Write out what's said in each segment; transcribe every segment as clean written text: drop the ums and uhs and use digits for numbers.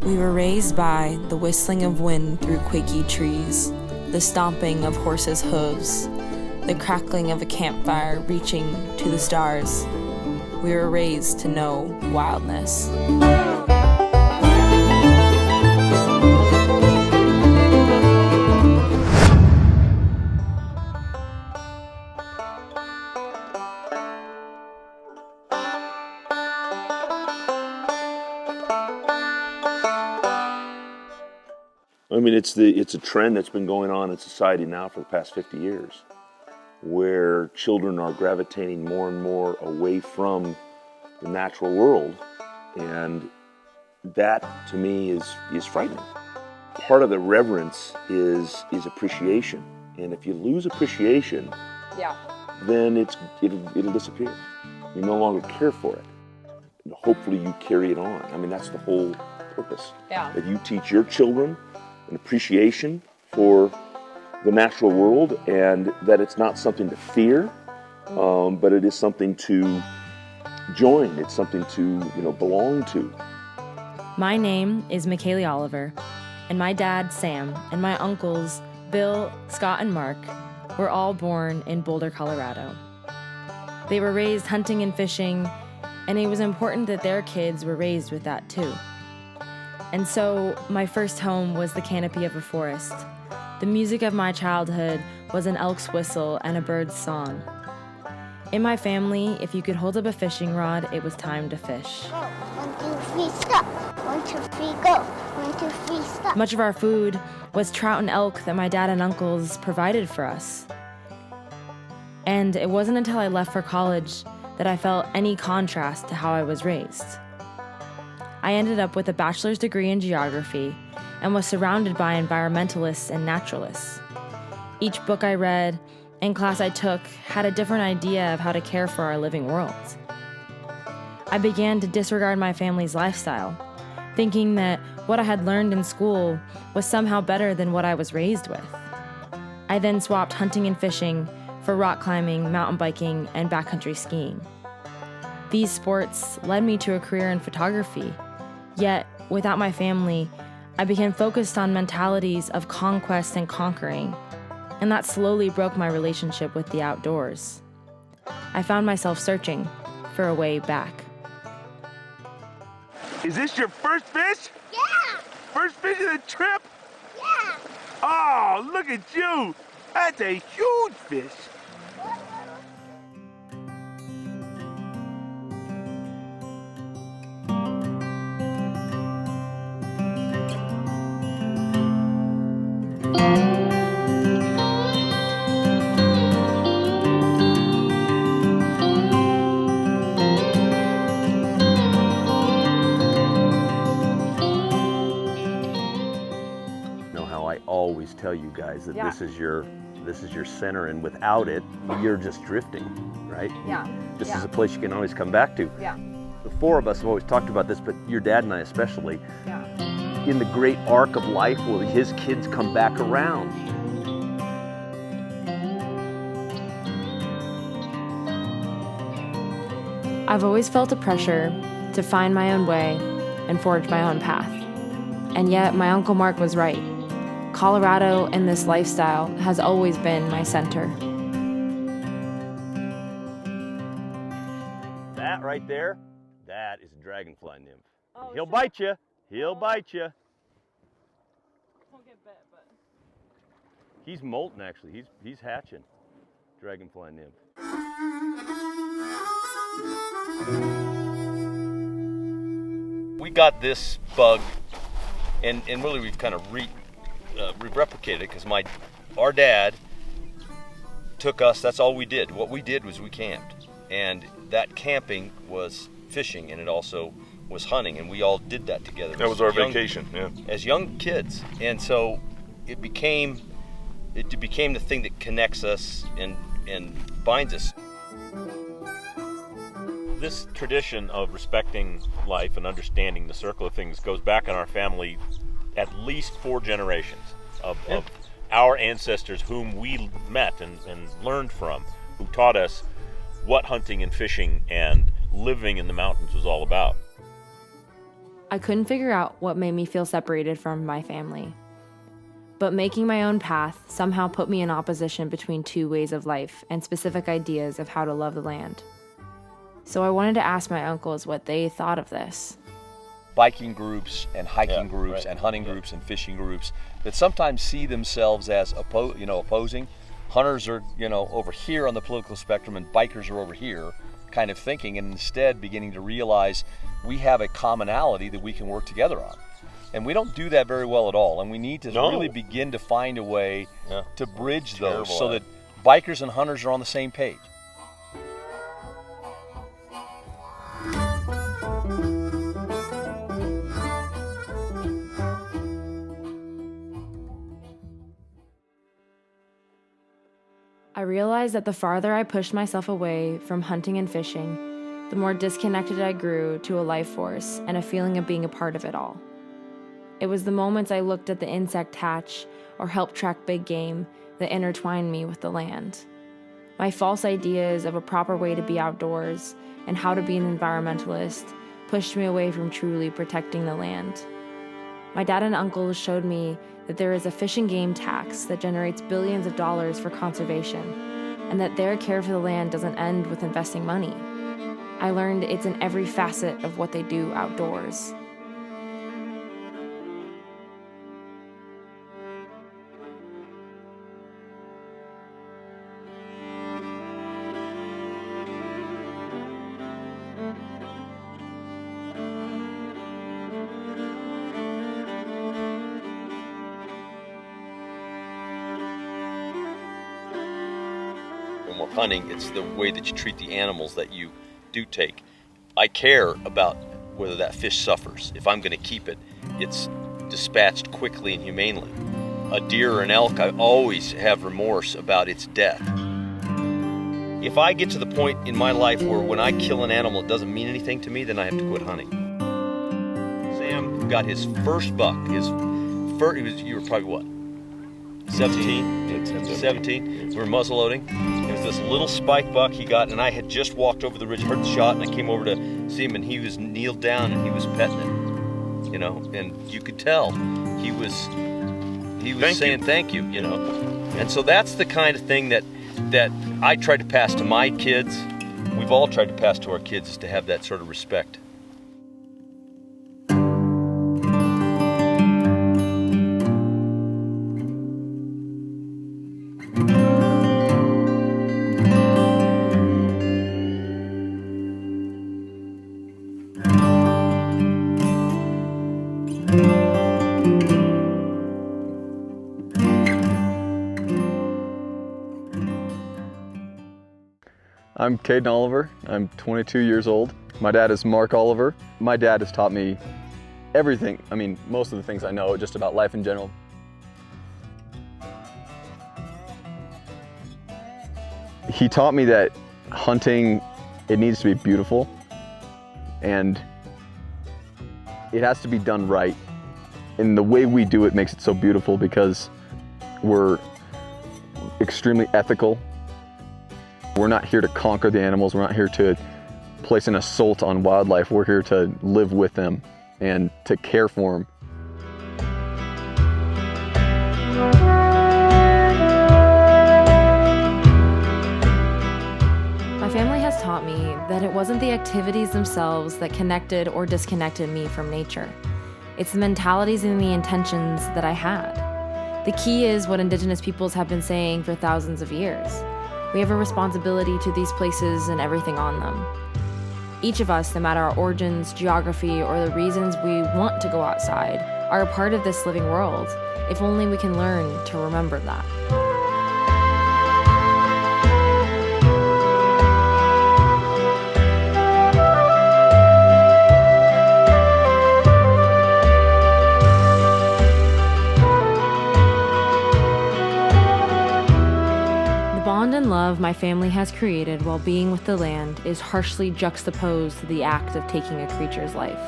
We were raised by the whistling of wind through quaky trees, the stomping of horses' hooves, the crackling of a campfire reaching to the stars. We were raised to know wildness. I mean, it's a trend that's been going on in society now for the past 50 years, where children are gravitating more and more away from the natural world, and that, to me, is frightening. Part of the reverence is appreciation, and if you lose appreciation, then it'll disappear. You no longer care for it. And hopefully you carry it on. I mean, that's the whole purpose. Yeah. That you teach your children an appreciation for the natural world, and that it's not something to fear, but it is something to join. It's something to belong to. My name is Micheli Oliver, and my dad, Sam, and my uncles, Bill, Scott, and Mark, were all born in Boulder, Colorado. They were raised hunting and fishing, and it was important that their kids were raised with that too. And so my first home was the canopy of a forest. The music of my childhood was an elk's whistle and a bird's song. In my family, if you could hold up a fishing rod, it was time to fish. Go. 1, 2, 3, stop. 1, 2, 3, go. 1, 2, 3, stop. Much of our food was trout and elk that my dad and uncles provided for us. And it wasn't until I left for college that I felt any contrast to how I was raised. I ended up with a bachelor's degree in geography and was surrounded by environmentalists and naturalists. Each book I read and class I took had a different idea of how to care for our living world. I began to disregard my family's lifestyle, thinking that what I had learned in school was somehow better than what I was raised with. I then swapped hunting and fishing for rock climbing, mountain biking, and backcountry skiing. These sports led me to a career in photography, yet without my family, I became focused on mentalities of conquest and conquering, and that slowly broke my relationship with the outdoors. I found myself searching for a way back. Is this your first fish? Yeah. First fish of the trip? Yeah. Oh, look at you. That's a huge fish. Always tell you guys that this is your center, and without it, you're just drifting, right? Yeah. This is a place you can always come back to. Yeah. The four of us have always talked about this, but your dad and I especially. Yeah. In the great arc of life, will his kids come back around? I've always felt a pressure to find my own way and forge my own path. And yet my Uncle Mark was right. Colorado and this lifestyle has always been my center. That right there, that is a dragonfly nymph. Oh, he'll bite you. He'll bite you. Won't get bit, but he's molting actually. He's hatching. Dragonfly nymph. We got this bug, and really we've kind of replicated it because our dad took us. That's all we did. What we did was we camped, and that camping was fishing, and it also was hunting, and we all did that together. That was our vacation, yeah. As young kids, and so it became the thing that connects us and binds us. This tradition of respecting life and understanding the circle of things goes back in our family at least 4 generations of our ancestors whom we met and learned from, who taught us what hunting and fishing and living in the mountains was all about. I couldn't figure out what made me feel separated from my family. But making my own path somehow put me in opposition between two ways of life and specific ideas of how to love the land. So I wanted to ask my uncles what they thought of this. Biking groups and hiking groups and hunting groups and fishing groups that sometimes see themselves as opposing. Hunters are, over here on the political spectrum and bikers are over here kind of thinking, and instead beginning to realize we have a commonality that we can work together on. And we don't do that very well at all, and we need to really begin to find a way to bridge those so that bikers and hunters are on the same page. I realized that the farther I pushed myself away from hunting and fishing, the more disconnected I grew to a life force and a feeling of being a part of it all. It was the moments I looked at the insect hatch or helped track big game that intertwined me with the land. My false ideas of a proper way to be outdoors and how to be an environmentalist pushed me away from truly protecting the land. My dad and uncles showed me that there is a fish and game tax that generates billions of dollars for conservation, and that their care for the land doesn't end with investing money. I learned it's in every facet of what they do outdoors. When we're hunting, it's the way that you treat the animals that you do take. I care about whether that fish suffers. If I'm going to keep it, it's dispatched quickly and humanely. A deer or an elk, I always have remorse about its death. If I get to the point in my life where when I kill an animal it doesn't mean anything to me, then I have to quit hunting. Sam got his first buck. You were probably what? 17? 17. We were muzzleloading. It was this little spike buck he got, and I had just walked over the ridge, heard the shot, and I came over to see him, and he was kneeled down and he was petting it, and you could tell he was saying thank you, And so that's the kind of thing that I tried to pass to my kids. We've all tried to pass to our kids, is to have that sort of respect. I'm Caden Oliver. I'm 22 years old. My dad is Mark Oliver. My dad has taught me everything. Most of the things I know just about life in general. He taught me that hunting, it needs to be beautiful, and it has to be done right. And the way we do it makes it so beautiful because we're extremely ethical. We're not here to conquer the animals. We're not here to place an assault on wildlife. We're here to live with them and to care for them. My family has taught me that it wasn't the activities themselves that connected or disconnected me from nature. It's the mentalities and the intentions that I had. The key is what Indigenous peoples have been saying for thousands of years. We have a responsibility to these places and everything on them. Each of us, no matter our origins, geography, or the reasons we want to go outside, are a part of this living world, if only we can learn to remember that. And love my family has created while being with the land is harshly juxtaposed to the act of taking a creature's life.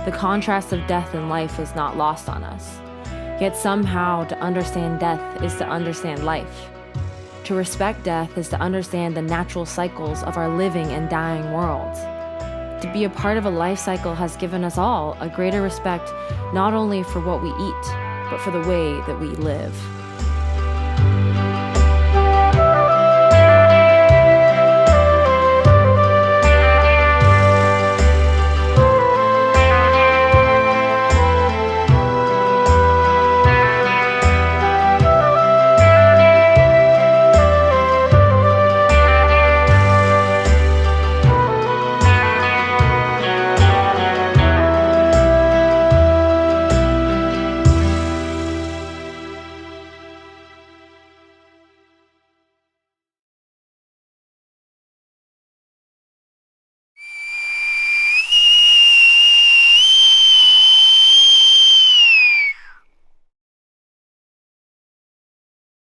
The contrast of death and life is not lost on us. Yet somehow to understand death is to understand life. To respect death is to understand the natural cycles of our living and dying world. To be a part of a life cycle has given us all a greater respect not only for what we eat, but for the way that we live.